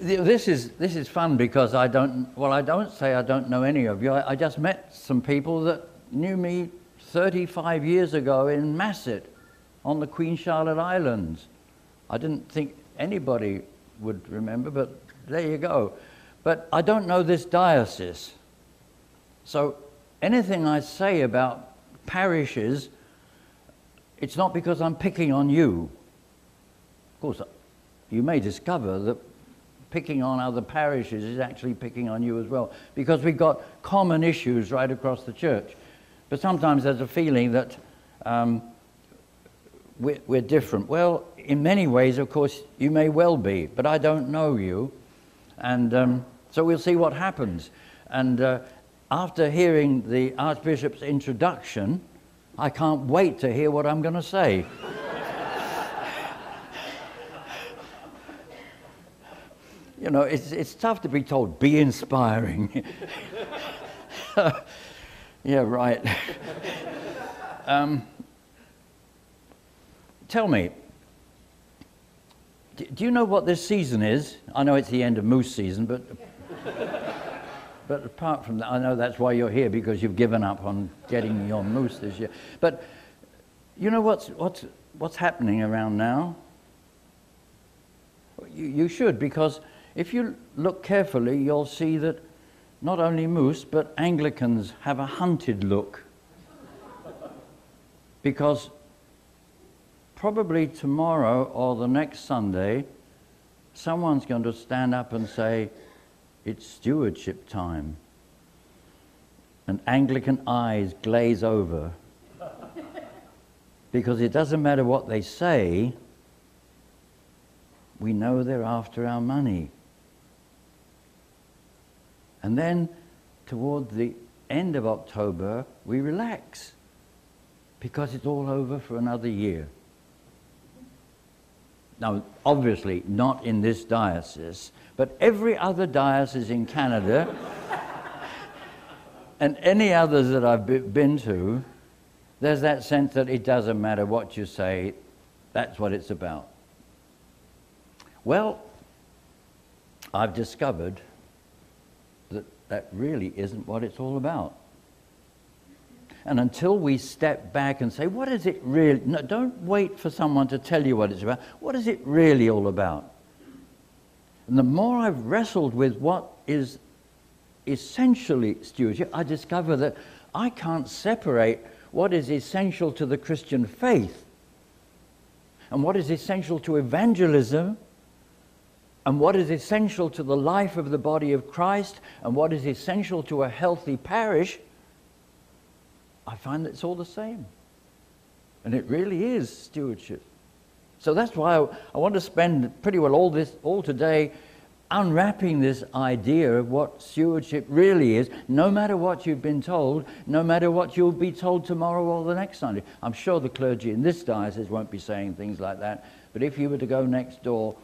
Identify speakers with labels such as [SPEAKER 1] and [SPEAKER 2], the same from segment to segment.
[SPEAKER 1] This is fun because I don't say I don't know any of you. I just met some people that knew me 35 years ago in Masset on the Queen Charlotte Islands. I didn't think anybody would remember, but there you go. But I don't know this diocese. So anything I say about parishes, it's not because I'm picking on you. Of course, you may discover that picking on other parishes is actually picking on you as well, because we've got common issues right across the church. But sometimes there's a feeling that we're different. Well, in many ways, of course, you may well be, but I don't know you. And so we'll see what happens. And after hearing the Archbishop's introduction, I can't wait to hear what I'm going to say. You know, it's tough to be told, be inspiring. Yeah, right. Tell me, do you know what this season is? I know it's the end of moose season, but apart from that, I know that's why you're here, because you've given up on getting your moose this year. But you know what's happening around now? You should, because if you look carefully, you'll see that not only moose, but Anglicans have a hunted look. Because probably tomorrow or the next Sunday, someone's going to stand up and say, it's stewardship time. And Anglican eyes glaze over. Because it doesn't matter what they say, we know they're after our money. And then, toward the end of October, we relax, because it's all over for another year. Now, obviously, not in this diocese, but every other diocese in Canada, and any others that I've been to, there's that sense that it doesn't matter what you say, that's what it's about. Well, I've discovered that really isn't what it's all about. And until we step back and say, what is it really? No, don't wait for someone to tell you what it's about. What is it really all about? And the more I've wrestled with what is essentially stewardship, I discover that I can't separate what is essential to the Christian faith and what is essential to evangelism and what is essential to the life of the body of Christ and what is essential to a healthy parish. I find that it's all the same. And it really is stewardship. So that's why I want to spend pretty well all today unwrapping this idea of what stewardship really is, no matter what you've been told, no matter what you'll be told tomorrow or the next Sunday. I'm sure the clergy in this diocese won't be saying things like that, but if you were to go next door,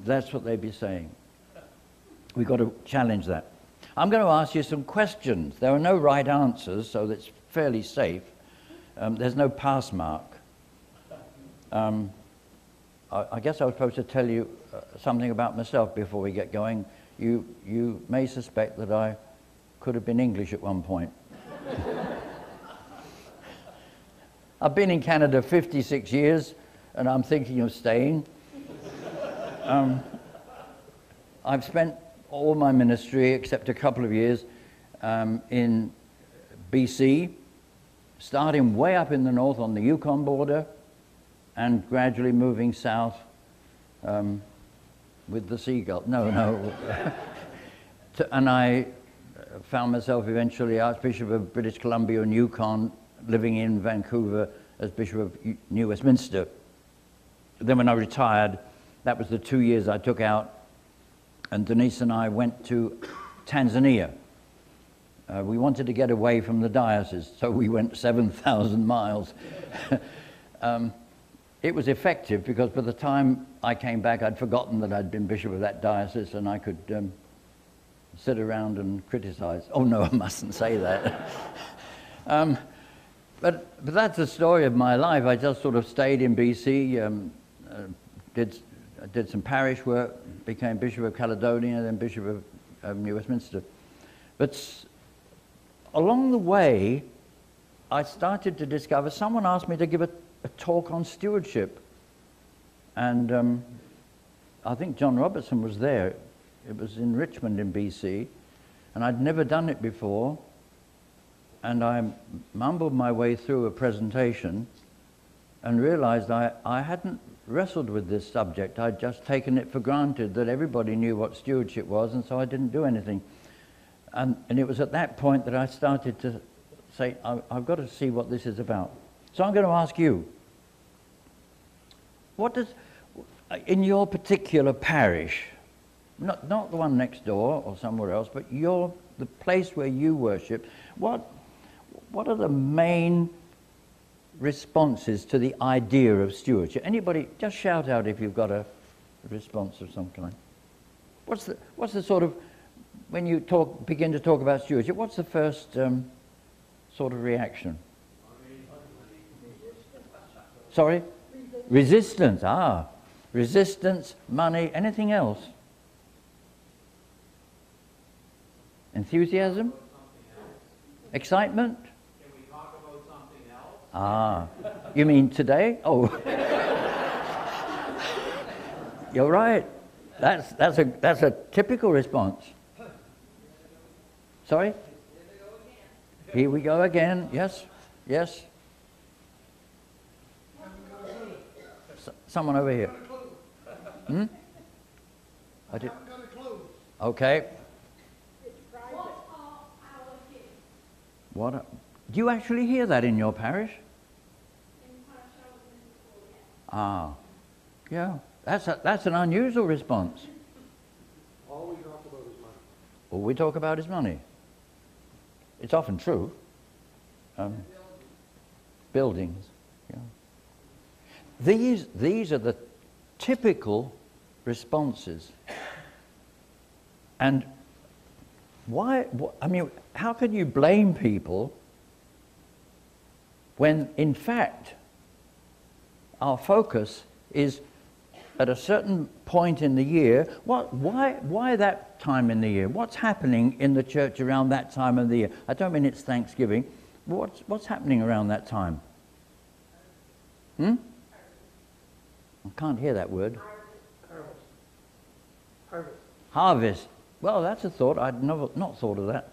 [SPEAKER 1] that's what they'd be saying. We've got to challenge that. I'm going to ask you some questions. There are no right answers, so that's fairly safe. There's no pass mark. I guess I was supposed to tell you something about myself before we get going. You may suspect that I could have been English at one point. I've been in Canada 56 years, and I'm thinking of staying. I've spent all my ministry, except a couple of years, in BC, starting way up in the north on the Yukon border, and gradually moving south with the seagull. No. And I found myself eventually Archbishop of British Columbia and Yukon, living in Vancouver as Bishop of New Westminster. Then when I retired, that was the 2 years I took out, and Denise and I went to Tanzania. We wanted to get away from the diocese, so we went 7,000 miles. It was effective because by the time I came back, I'd forgotten that I'd been bishop of that diocese, and I could sit around and criticize. Oh no, I mustn't say that. But that's the story of my life. I just sort of stayed in BC, did I did some parish work, became Bishop of Caledonia, then Bishop of New Westminster. But along the way, I started to discover, someone asked me to give a talk on stewardship. And I think John Robertson was there. It was in Richmond in BC. And I'd never done it before. And I mumbled my way through a presentation and realized I hadn't wrestled with this subject. I'd just taken it for granted that everybody knew what stewardship was, and so I didn't do anything. And it was at that point that I started to say, I've got to see what this is about. So I'm going to ask you, what does, in your particular parish, not the one next door or somewhere else, but the place where you worship, what are the main responses to the idea of stewardship? Anybody, just shout out if you've got a response of some kind. What's the sort of, when you begin to talk about stewardship, what's the first sort of reaction? Sorry? Resistance. Resistance, money, anything else? Enthusiasm? Excitement?
[SPEAKER 2] Can we talk about something else?
[SPEAKER 1] You mean today? Oh. You're right. That's a typical response. Sorry? Here we go again. Yes? Yes? Someone over here. I did. Okay. What? Do you actually hear that in your parish? Yeah. That's an unusual response.
[SPEAKER 3] All we talk about is money.
[SPEAKER 1] All we talk about is money. It's often true. Buildings. Yeah. These are the typical responses. And why? I mean, how can you blame people when, in fact, our focus is at a certain point in the year? Why that time in the year? What's happening in the church around that time of the year? I don't mean it's Thanksgiving. What's happening around that time? I can't hear that word.
[SPEAKER 3] Harvest.
[SPEAKER 1] Harvest. Well, that's a thought. I'd not thought of that.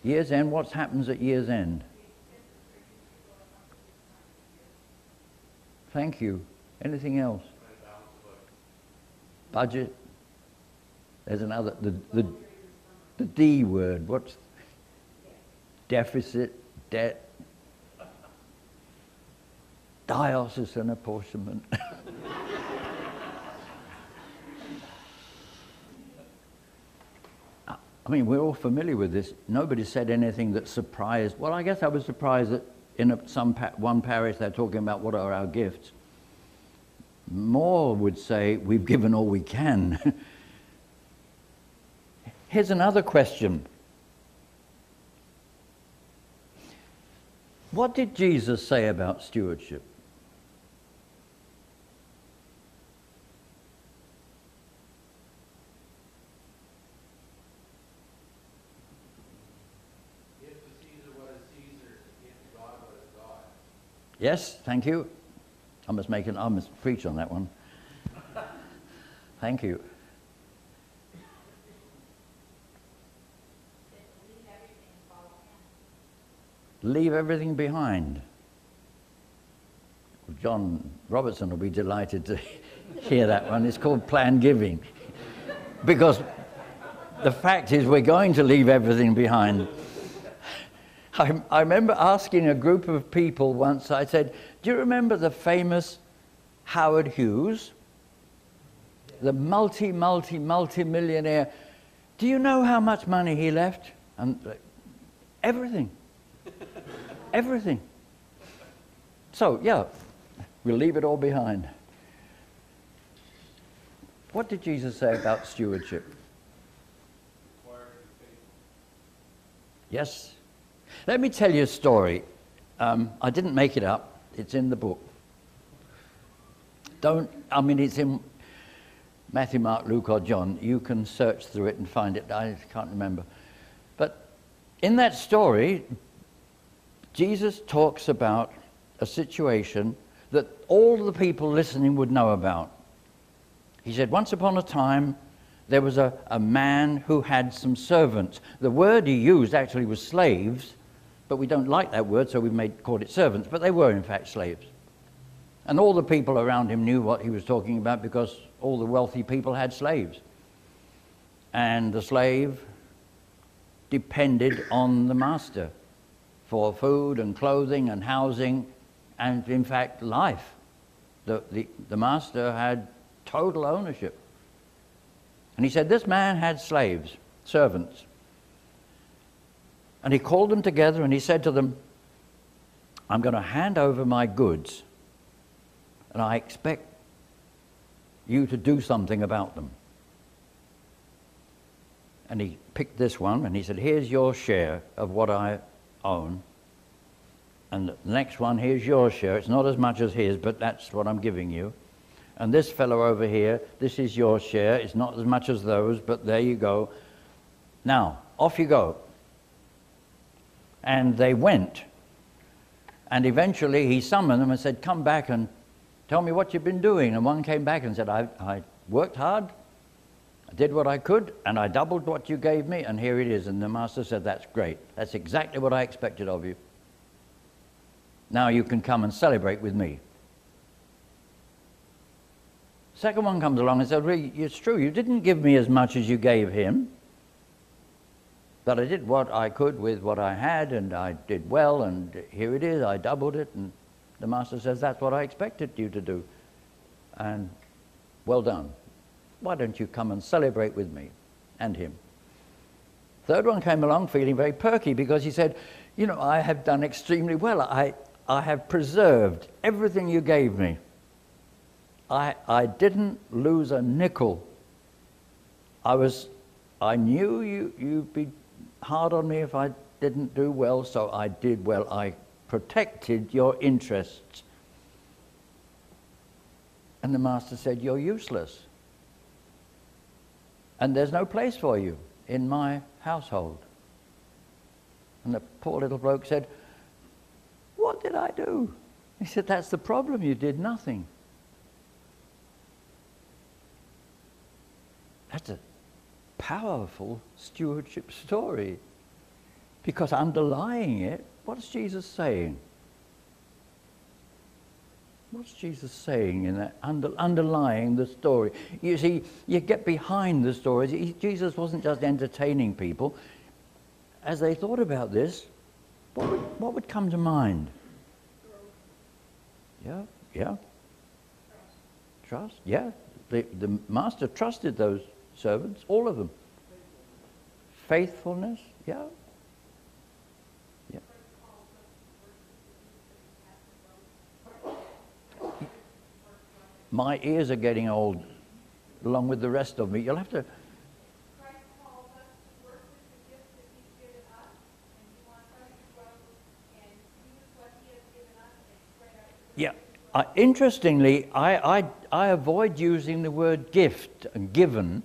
[SPEAKER 1] Year's end. What happens at year's end? Thank you. Anything else? Budget. There's another. The D word. What's deficit? Debt. Diocesan apportionment. I mean, we're all familiar with this. Nobody said anything that surprised. Well, I guess I was surprised that in one parish they're talking about what are our gifts. More would say we've given all we can. Here's another question. What did Jesus say about stewardship? Yes, thank you. I must preach on that one. Thank you. Leave everything behind. John Robertson will be delighted to hear that one. It's called plan giving. Because the fact is we're going to leave everything behind. I remember asking a group of people once, I said, do you remember the famous Howard Hughes? The multi-millionaire. Do you know how much money he left? And everything. Everything. So, yeah, we'll leave it all behind. What did Jesus say about stewardship? Yes. Let me tell you a story. I didn't make it up. It's in the book. I mean, it's in Matthew, Mark, Luke, or John. You can search through it and find it. I can't remember. But in that story, Jesus talks about a situation that all the people listening would know about. He said, once upon a time, there was a man who had some servants. The word he used actually was slaves, but we don't like that word, so we called it servants. But they were, in fact, slaves. And all the people around him knew what he was talking about because all the wealthy people had slaves. And the slave depended on the master for food and clothing and housing and, in fact, life. The master had total ownership. And he said this man had slaves, servants. And he called them together and he said to them, I'm going to hand over my goods, and I expect you to do something about them. And he picked this one and he said, here's your share of what I own. And the next one, here's your share. It's not as much as his, but that's what I'm giving you. And this fellow over here, this is your share. It's not as much as those, but there you go. Now, off you go. And they went. And eventually he summoned them and said, come back and tell me what you've been doing. And one came back and said, I worked hard, I did what I could, and I doubled what you gave me, and here it is. And the master said, that's great. That's exactly what I expected of you. Now you can come and celebrate with me. Second one comes along and says, well, it's true, you didn't give me as much as you gave him, but I did what I could with what I had, and I did well, and here it is, I doubled it. And the master says, that's what I expected you to do, and well done. Why don't you come and celebrate with me and him? Third one came along feeling very perky because he said, you know, I have done extremely well. I have preserved everything you gave me. I didn't lose a nickel. I knew you'd be hard on me if I didn't do well, so I did well. I protected your interests. And the master said, you're useless. And there's no place for you in my household. And the poor little bloke said, what did I do? He said, that's the problem, you did nothing. That's a powerful stewardship story, because underlying it, what's Jesus saying? What's Jesus saying in that underlying the story? You see, you get behind the stories. Jesus wasn't just entertaining people. As they thought about this, what would come to mind? Yeah. Trust, yeah. The master trusted those servants, all of them. Faithfulness, yeah. My ears are getting old, along with the rest of me. You'll have to...
[SPEAKER 4] Christ calls us to work with the gifts that he's given us, and he wants us to go and use what he has given us and spread out.
[SPEAKER 1] Yeah. Interestingly, I avoid using the word gift and given,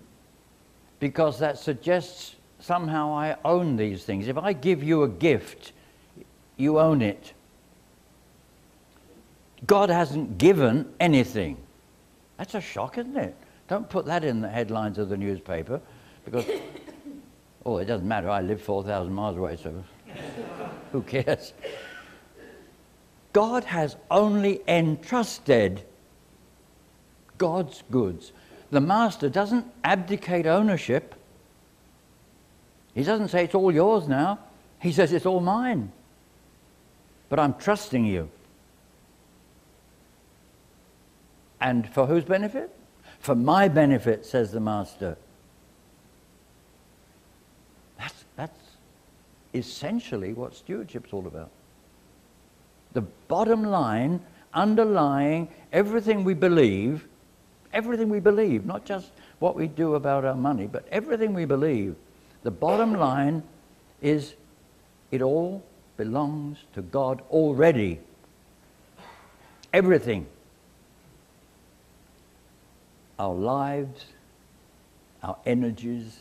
[SPEAKER 1] because that suggests somehow I own these things. If I give you a gift, you own it. God hasn't given anything. That's a shock, isn't it? Don't put that in the headlines of the newspaper, because, oh, it doesn't matter. I live 4,000 miles away, so who cares? God has only entrusted God's goods. The master doesn't abdicate ownership. He doesn't say it's all yours now. He says it's all mine. But I'm trusting you. And for whose benefit? For my benefit, says the master. That's essentially what stewardship's all about. The bottom line, underlying everything we believe, not just what we do about our money, but everything we believe, the bottom line is it all belongs to God already. Everything. our lives, our energies,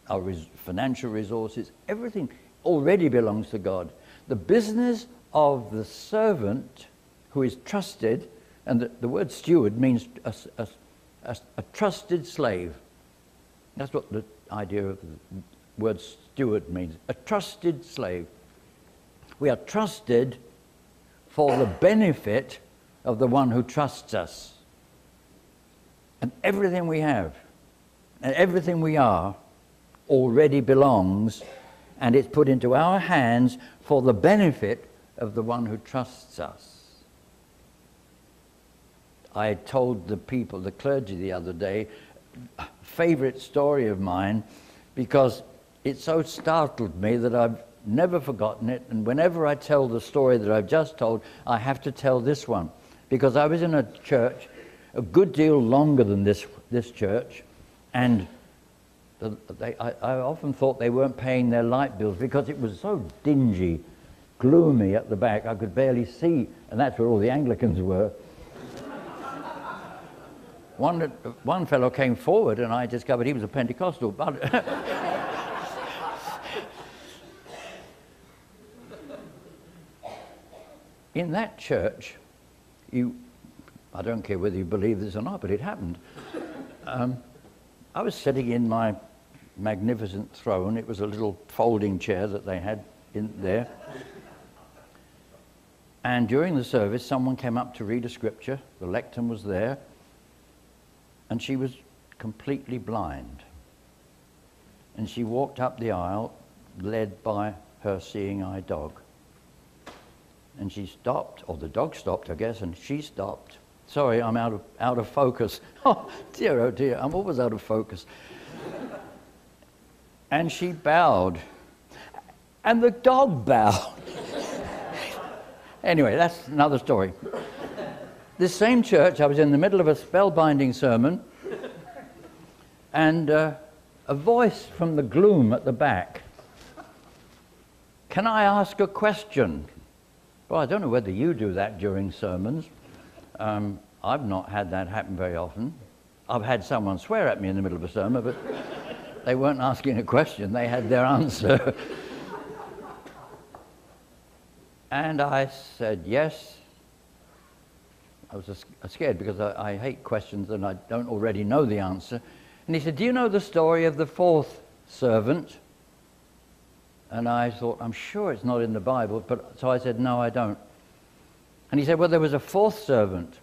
[SPEAKER 1] our financial resources, everything already belongs to God. The business of the servant who is trusted, and the word steward means a trusted slave. That's what the idea of the word steward means, a trusted slave. We are trusted for the benefit of the one who trusts us. And everything we have and everything we are already belongs, and it's put into our hands for the benefit of the one who trusts us. I told the people, the clergy the other day, a favorite story of mine, because it so startled me that I've never forgotten it, and whenever I tell the story that I've just told, I have to tell this one. Because I was in a church a good deal longer than this church, and I often thought they weren't paying their light bills because it was so dingy, gloomy at the back, I could barely see, and that's where all the Anglicans were. One fellow came forward and I discovered he was a Pentecostal. But in that church, I don't care whether you believe this or not, but it happened. I was sitting in my magnificent throne. It was a little folding chair that they had in there. And during the service, someone came up to read a scripture. The lectern was there. And she was completely blind. And she walked up the aisle, led by her seeing-eye dog. And she stopped, or the dog stopped, I guess, and she stopped. Sorry, I'm out of focus. Oh dear, I'm always out of focus. And she bowed. And the dog bowed. Anyway, that's another story. This same church, I was in the middle of a spellbinding sermon, and a voice from the gloom at the back. Can I ask a question? Well, I don't know whether you do that during sermons. I've not had that happen very often. I've had someone swear at me in the middle of a sermon, but they weren't asking a question, they had their answer. And I said yes. I was scared because I hate questions and I don't already know the answer. And he said, do you know the story of the fourth servant? And I thought, I'm sure it's not in the Bible, so I said, no, I don't. And he said, well, there was a fourth servant.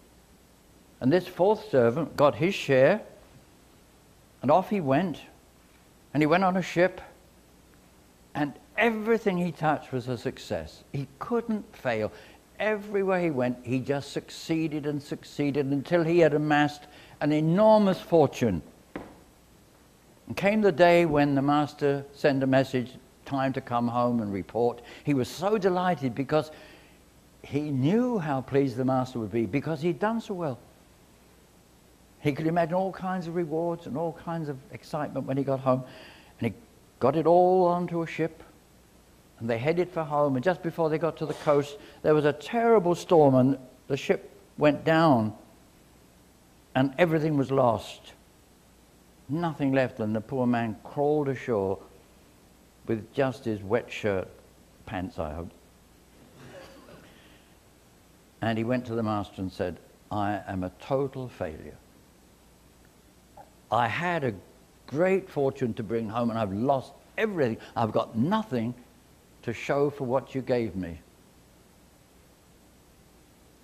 [SPEAKER 1] And this fourth servant got his share, and off he went. And he went on a ship, and everything he touched was a success. He couldn't fail. Everywhere he went, he just succeeded and succeeded until he had amassed an enormous fortune. And came the day when the master sent a message, time to come home and report. He was so delighted because he knew how pleased the master would be because he'd done so well. He could imagine all kinds of rewards and all kinds of excitement when he got home. And he got it all onto a ship. And they headed for home, and just before they got to the coast, there was a terrible storm, and the ship went down, and everything was lost. Nothing left, and the poor man crawled ashore with just his wet shirt, pants, I hope. And he went to the master and said, I am a total failure. I had a great fortune to bring home, and I've lost everything. I've got nothing to show for what you gave me.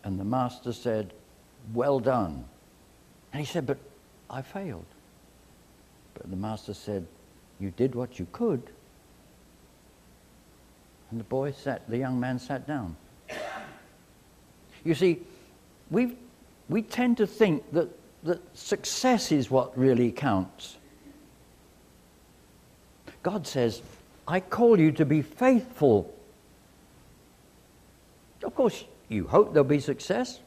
[SPEAKER 1] And the master said, well done. And he said, but I failed. But the master said, you did what you could. And the young man sat down. You see, we tend to think that success is what really counts. God says, I call you to be faithful. Of course, you hope there'll be success,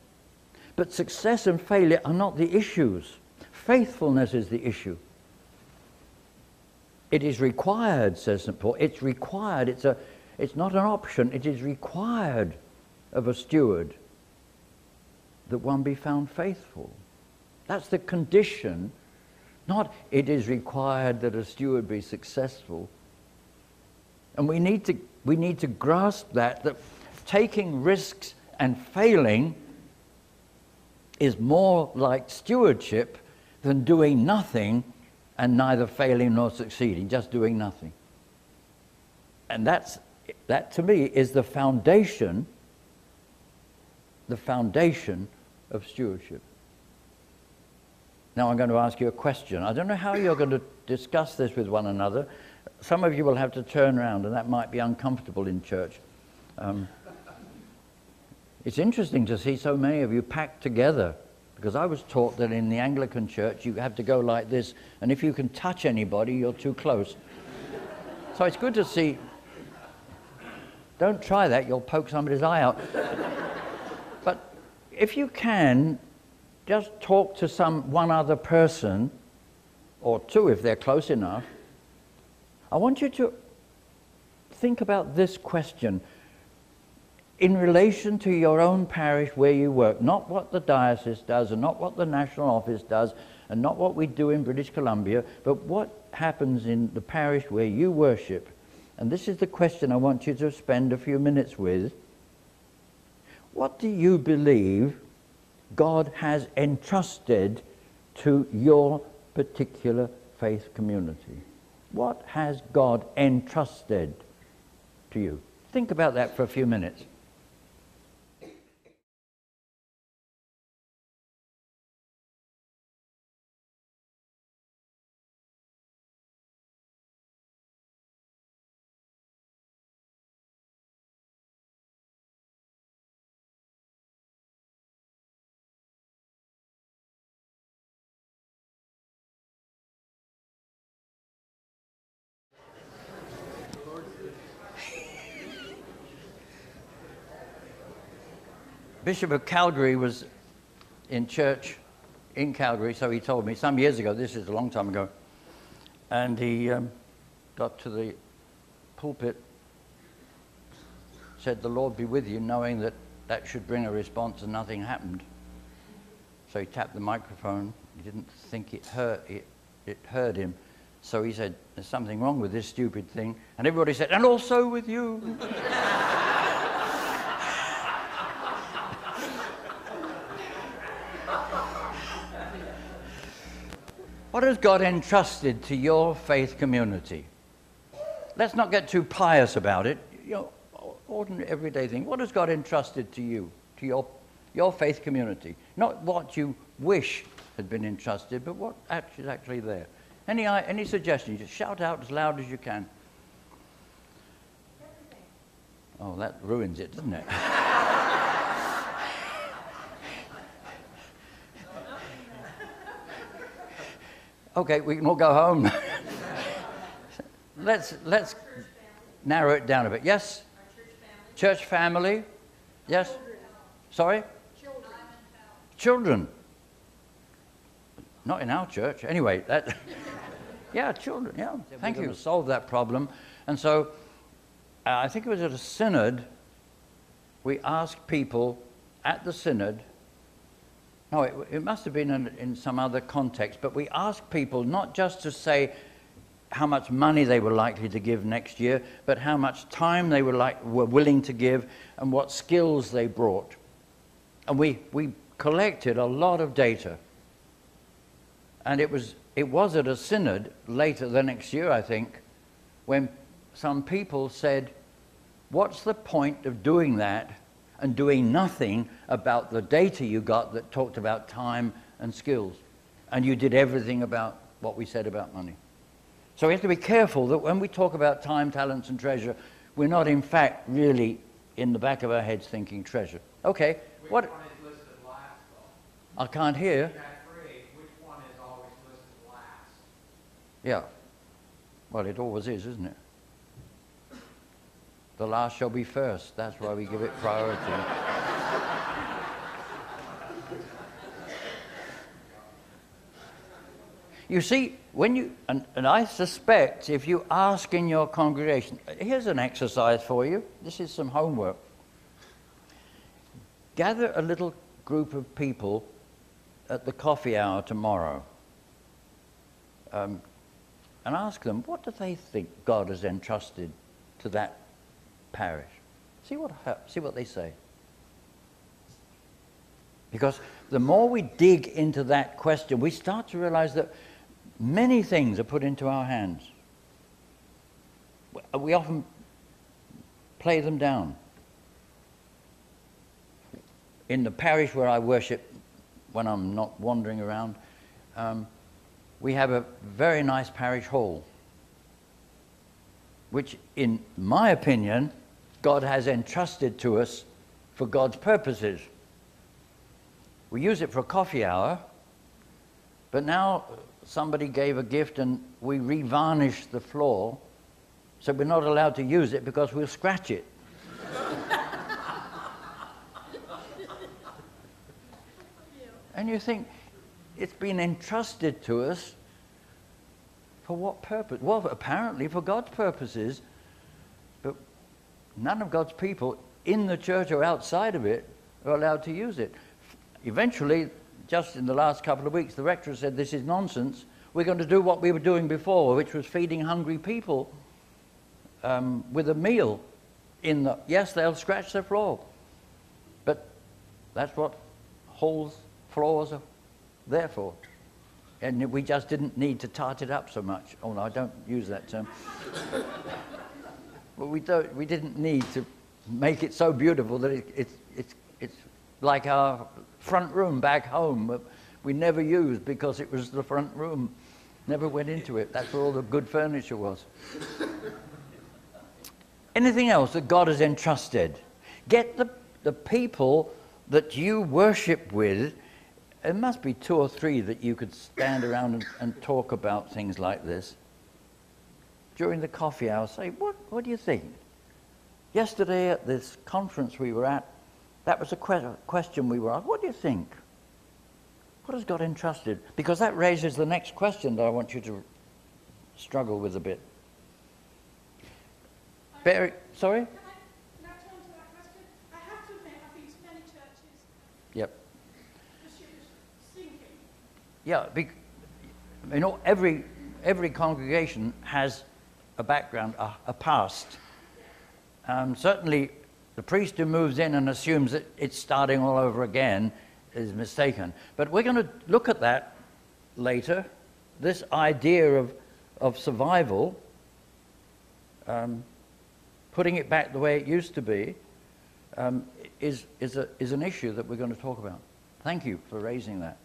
[SPEAKER 1] but success and failure are not the issues. Faithfulness is the issue. It is required, says St. Paul. It's required. It's not an option. It is required of a steward that one be found faithful. That's the condition. Not it is required that a steward be successful. And we need to grasp that taking risks and failing is more like stewardship than doing nothing and neither failing nor succeeding, just doing nothing. And that to me is the foundation of stewardship. Now I'm going to ask you a question. I don't know how you're going to discuss this with one another. Some of you will have to turn around, and that might be uncomfortable in church. It's interesting to see so many of you packed together, because I was taught that in the Anglican church you have to go like this, and if you can touch anybody, you're too close. So it's good to see. Don't try that, you'll poke somebody's eye out. But if you can, just talk to one other person, or two if they're close enough. I want you to think about this question in relation to your own parish where you work, not what the diocese does and not what the national office does and not what we do in British Columbia, but what happens in the parish where you worship. And this is the question I want you to spend a few minutes with. What do you believe God has entrusted to your particular faith community? What has God entrusted to you? Think about that for a few minutes. Bishop of Calgary was in church in Calgary, so he told me some years ago, this is a long time ago, and he got to the pulpit, said, "The Lord be with you," knowing that that should bring a response, and nothing happened. So he tapped the microphone. He didn't think it heard him. So he said, "There's something wrong with this stupid thing." And everybody said, "And also with you." What has God entrusted to your faith community? Let's not get too pious about it. Ordinary, everyday thing. What has God entrusted to you, to your faith community? Not what you wish had been entrusted, but what is actually there. Any suggestions? Just shout out as loud as you can. Oh, that ruins it, doesn't it? Okay, we can all go home. Let's narrow it down a bit. Yes? Church family? Yes? Sorry? Children. Not in our church. Anyway, yeah, children, yeah. Thank you. Solve that problem. And so, I think it was at a synod, we asked people at the synod, no, it must have been in some other context, but we asked people not just to say how much money they were likely to give next year, but how much time they were willing to give and what skills they brought. And we collected a lot of data. And it was at a synod later the next year, I think, when some people said, "What's the point of doing that and doing nothing about the data you got that talked about time and skills? And you did everything about what we said about money." So we have to be careful that when we talk about time, talents, and treasure, we're not in fact really in the back of our heads thinking treasure. Okay,
[SPEAKER 2] Which
[SPEAKER 1] what?
[SPEAKER 2] one is listed last, though?
[SPEAKER 1] I can't hear.
[SPEAKER 2] In that phrase, which one is always listed last?
[SPEAKER 1] Yeah. Well, it always is, isn't it? The last shall be first. That's why we give it priority. You see, when you, and I suspect if you ask in your congregation, here's an exercise for you. This is some homework. Gather a little group of people at the coffee hour tomorrow and ask them, what do they think God has entrusted to that parish? See what they say. Because the more we dig into that question, we start to realize that many things are put into our hands. We often play them down. In the parish where I worship, when I'm not wandering around, we have a very nice parish hall, which, in my opinion, God has entrusted to us for God's purposes. We use it for a coffee hour, but now somebody gave a gift and we re-varnished the floor, so we're not allowed to use it because we'll scratch it. And you think, it's been entrusted to us for what purpose? Well, apparently for God's purposes, but none of God's people in the church or outside of it are allowed to use it. Eventually, just in the last couple of weeks, the rector said, this is nonsense. We're going to do what we were doing before, which was feeding hungry people with a meal in the... Yes, they'll scratch the floor, but that's what halls, floors are there for. And we just didn't need to tart it up so much. Oh no, I don't use that term. But we didn't need to make it so beautiful that it's like our front room back home. We never used because it was the front room. Never went into it. That's where all the good furniture was. Anything else that God has entrusted? Get the people that you worship with. There must be 2 or 3 that you could stand around and talk about things like this. During the coffee hour, say, what do you think? Yesterday at this conference we were at, that was a question we were asked. What do you think? What has God entrusted? Because that raises the next question that I want you to struggle with a bit. Sorry?
[SPEAKER 4] Can I turn to that question? I have to admit, I've been to many churches.
[SPEAKER 1] Yep.
[SPEAKER 4] The ship is sinking.
[SPEAKER 1] Yeah, you know, every congregation has a background, a past. Certainly, the priest who moves in and assumes that it's starting all over again is mistaken. But we're going to look at that later. This idea of survival, putting it back the way it used to be, is an issue that we're going to talk about. Thank you for raising that.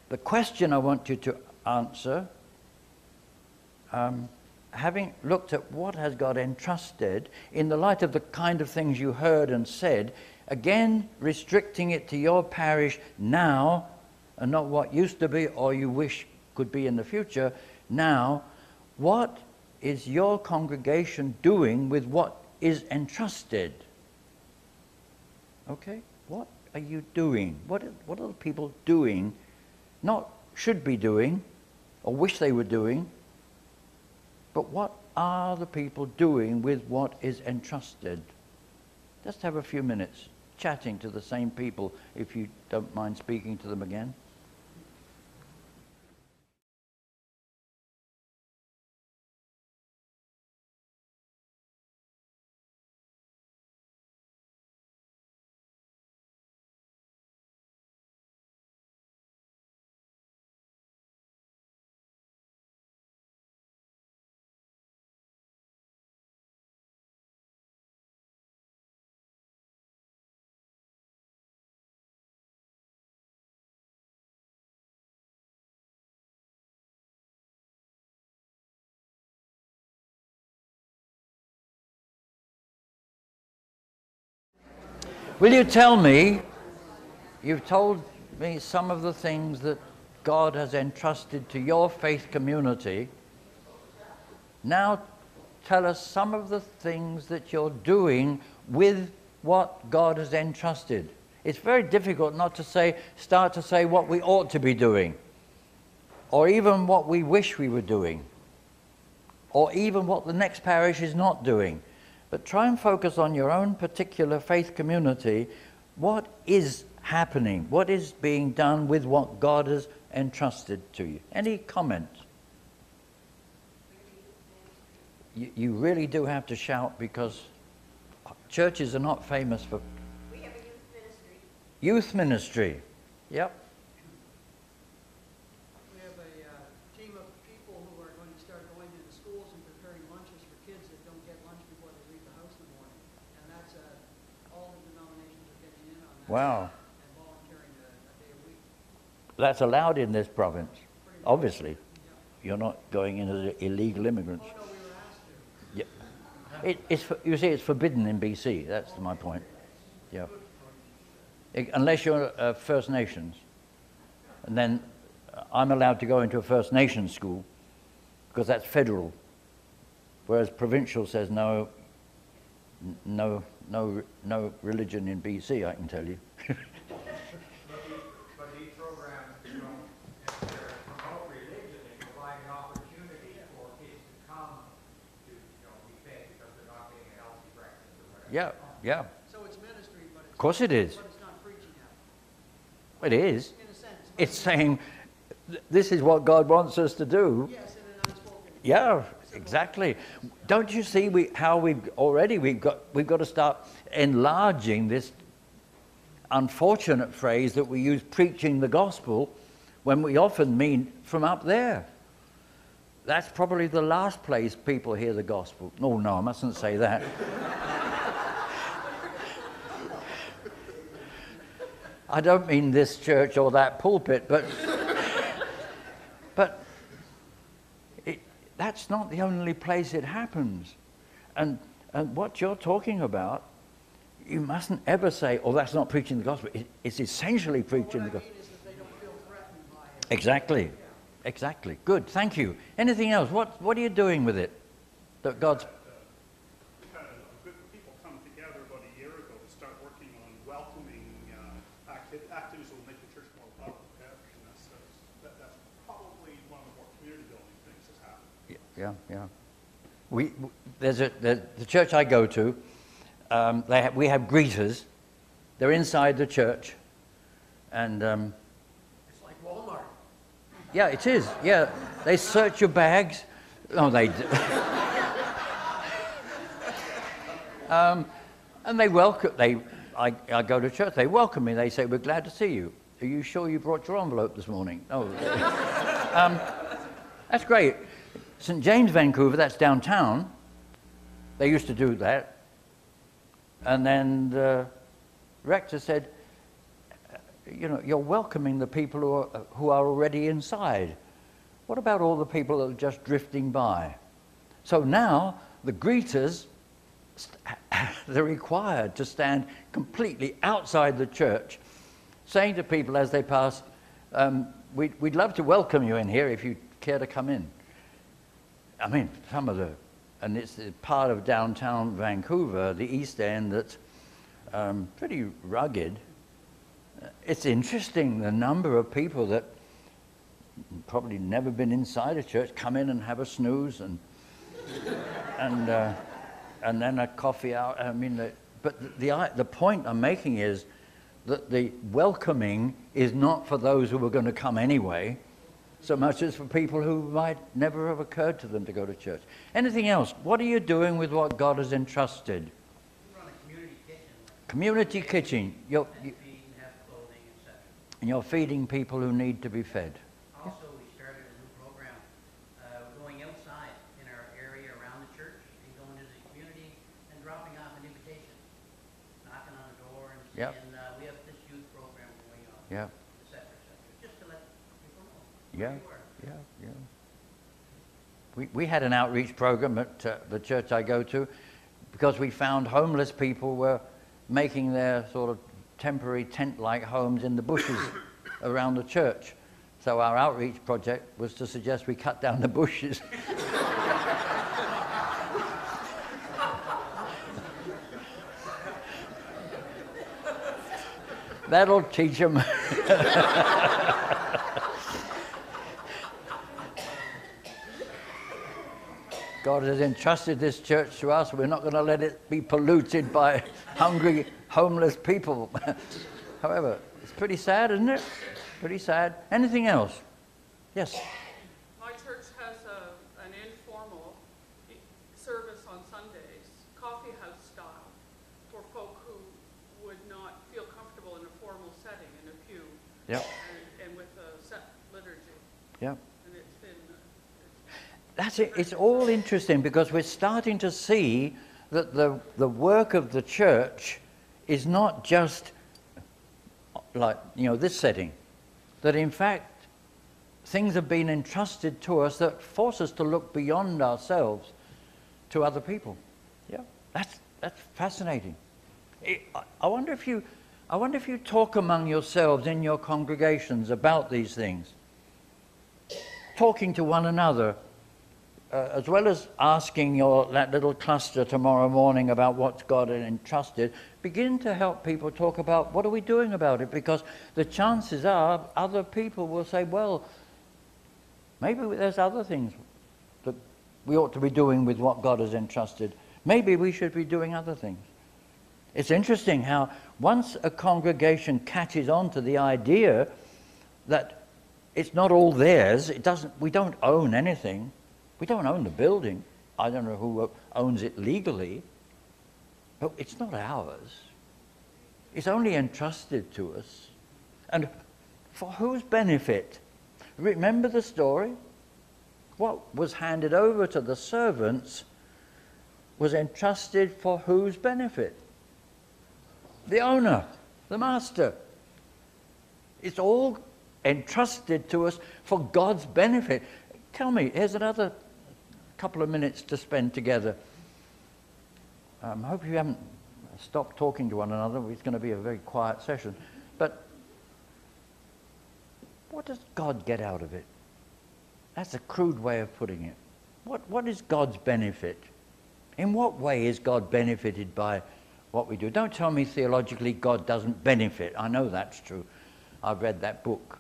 [SPEAKER 1] The question I want you to answer, having looked at what has God entrusted, in the light of the kind of things you heard and said, again restricting it to your parish now and not what used to be or you wish could be in the future, now, what is your congregation doing with what is entrusted? Okay, what are you doing? What are the people doing? Not should be doing or wish they were doing, but what are the people doing with what is entrusted? Just have a few minutes chatting to the same people, if you don't mind speaking to them again. Will you tell me, you've told me some of the things that God has entrusted to your faith community. Now tell us some of the things that you're doing with what God has entrusted. It's very difficult not to start to say what we ought to be doing, or even what we wish we were doing, or even what the next parish is not doing. But try and focus on your own particular faith community. What is happening? What is being done with what God has entrusted to you? Any comments? You really do have to shout, because churches are not famous for...
[SPEAKER 5] We have a youth ministry.
[SPEAKER 1] Youth ministry. Yep.
[SPEAKER 6] We have a team of people who are going to start going into schools and preparing lunches for kids that don't get lunch before they leave the house in the morning. And that's all the denominations are getting in on that.
[SPEAKER 1] Wow.
[SPEAKER 6] And volunteering a day a week.
[SPEAKER 1] That's allowed in this province,
[SPEAKER 6] Pretty much.
[SPEAKER 1] obviously. You're not going in as illegal immigrants.
[SPEAKER 6] Oh, no, we were asked to.
[SPEAKER 1] You see, it's forbidden in BC. That's my point. Yeah. Unless you're First Nations. And then I'm allowed to go into a First Nations school because that's federal. Whereas provincial says no religion in BC, I can tell you.
[SPEAKER 2] But these programs don't necessarily promote religion, they provide an opportunity for kids to come to, be fed because they're not getting a healthy breakfast or whatever.
[SPEAKER 1] Yeah, yeah.
[SPEAKER 6] So it's ministry, but it's...
[SPEAKER 1] Of course it is.
[SPEAKER 6] But it's not preaching at
[SPEAKER 1] It is.
[SPEAKER 6] in a sense.
[SPEAKER 1] It's saying, this is what God wants us to do.
[SPEAKER 6] Yes, in an unspoken...
[SPEAKER 1] Yeah, exactly. Don't you see we've got to start enlarging this unfortunate phrase that we use, preaching the gospel, when we often mean from up there. That's probably the last place people hear the gospel. Oh, no, I mustn't say that. I don't mean this church or that pulpit, but that's not the only place it happens. And what you're talking about, you mustn't ever say, oh, that's not preaching the gospel. It's essentially preaching the gospel.
[SPEAKER 6] What I mean is that they don't feel threatened by it.
[SPEAKER 1] Exactly. Exactly. Good. Thank you. Anything else? What are you doing with it? That God's...
[SPEAKER 7] We've had a group of people come together about a year ago to start working on welcoming activities that will make the church more welcome. And that's probably one of the more community building things that's happened.
[SPEAKER 1] Yeah. There's the church I go to, we have greeters. They're inside the church. And...
[SPEAKER 6] It's like Walmart.
[SPEAKER 1] yeah, it is. Yeah. They search your bags. Oh, they do. And they welcome... I go to church. They welcome me. They say, we're glad to see you. Are you sure you brought your envelope this morning? Oh. That's great. St. James, Vancouver, that's downtown. They used to do that. And then the rector said, you're welcoming the people who are already inside. What about all the people that are just drifting by? So now the greeters, they're required to stand completely outside the church, saying to people as they pass, we'd love to welcome you in here if you care to come in. I mean, and it's the part of downtown Vancouver, the East End, that's pretty rugged. It's interesting, the number of people that probably never been inside a church come in and have a snooze and then a coffee hour. I mean, but the point I'm making is that the welcoming is not for those who are going to come anyway, so much as for people who might never have occurred to them to go to church. Anything else? What are you doing with what God has entrusted?
[SPEAKER 8] We run a community kitchen.
[SPEAKER 1] Community kitchen.
[SPEAKER 8] Feed and have clothing, etc.
[SPEAKER 1] And you're feeding people who need to be fed.
[SPEAKER 8] Also, we started a new program going outside in our area around the church and going to the community and dropping off an invitation, knocking on the door and saying,
[SPEAKER 1] Yep.
[SPEAKER 8] we have this youth program going on,
[SPEAKER 1] Yeah.
[SPEAKER 8] etc., just to let people know
[SPEAKER 1] Yeah.
[SPEAKER 8] where you are.
[SPEAKER 1] We had an outreach program at the church I go to because we found homeless people were making their sort of temporary tent-like homes in the bushes around the church. So our outreach project was to suggest we cut down the bushes. That'll teach them. God has entrusted this church to us. We're not going to let it be polluted by hungry, homeless people. However, it's pretty sad, isn't it? Pretty sad. Anything else? Yes.
[SPEAKER 9] My church has an informal service on Sundays, coffee house style, for folk who would not feel comfortable in a formal setting in a pew.
[SPEAKER 1] Yep.
[SPEAKER 9] And with a set liturgy.
[SPEAKER 1] Yep.
[SPEAKER 9] And it's been...
[SPEAKER 1] That's it. It's all interesting because we're starting to see that the work of the church is not just like, this setting. That in fact, things have been entrusted to us that force us to look beyond ourselves to other people. Yeah, that's fascinating. I wonder if you talk among yourselves in your congregations about these things, talking to one another, as well as asking that little cluster tomorrow morning about what God had entrusted. Begin to help people talk about what are we doing about it, because the chances are other people will say, well, maybe there's other things that we ought to be doing with what God has entrusted. Maybe we should be doing other things. It's interesting how once a congregation catches on to the idea that it's not all theirs, we don't own anything. We don't own the building. I don't know who owns it legally. But it's not ours. It's only entrusted to us. And for whose benefit? Remember the story? What was handed over to the servants was entrusted for whose benefit? The owner, the master. It's all entrusted to us for God's benefit. Tell me, here's another couple of minutes to spend together. I hope you haven't stopped talking to one another. It's going to be a very quiet session. But what does God get out of it? That's a crude way of putting it. What is God's benefit? In what way is God benefited by what we do? Don't tell me theologically God doesn't benefit. I know that's true. I've read that book.